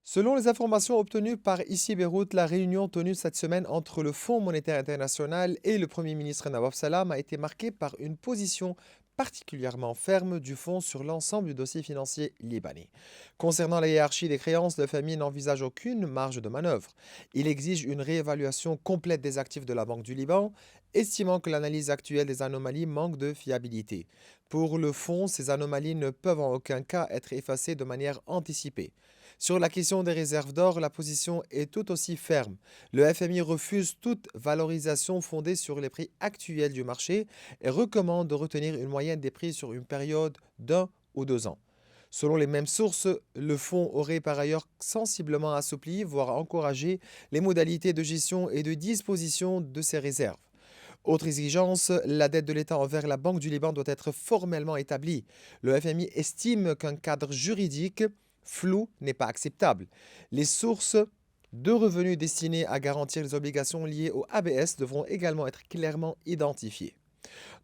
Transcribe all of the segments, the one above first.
Selon les informations obtenues par ICI Beyrouth, la réunion tenue cette semaine entre le Fonds monétaire international et le Premier ministre Nawaf Salam a été marquée par une position particulièrement ferme du fonds sur l'ensemble du dossier financier libanais. Concernant la hiérarchie des créances, le FMI n'envisage aucune marge de manœuvre. Il exige une réévaluation complète des actifs de la Banque du Liban, estimant que l'analyse actuelle des anomalies manque de fiabilité. Pour le fonds, ces anomalies ne peuvent en aucun cas être effacées de manière anticipée. Sur la question des réserves d'or, la position est tout aussi ferme. Le FMI refuse toute valorisation fondée sur les prix actuels du marché et recommande de retenir une moyenne des prix sur une période d'1 ou 2 ans. Selon les mêmes sources, le fonds aurait par ailleurs sensiblement assoupli, voire encouragé, les modalités de gestion et de disposition de ces réserves. Autre exigence, la dette de l'État envers la Banque du Liban doit être formellement établie. Le FMI estime qu'un cadre juridique flou n'est pas acceptable. Les sources de revenus destinées à garantir les obligations liées au ABS devront également être clairement identifiées.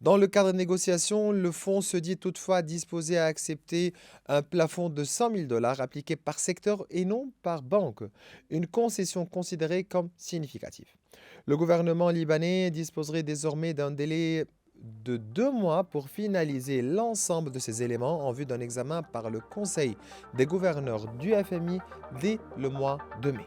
Dans le cadre de négociations, le fonds se dit toutefois disposé à accepter un plafond de 100 000 dollars appliqué par secteur et non par banque, une concession considérée comme significative. Le gouvernement libanais disposerait désormais d'un délai de 2 mois pour finaliser l'ensemble de ces éléments en vue d'un examen par le Conseil des gouverneurs du FMI dès le mois de mai.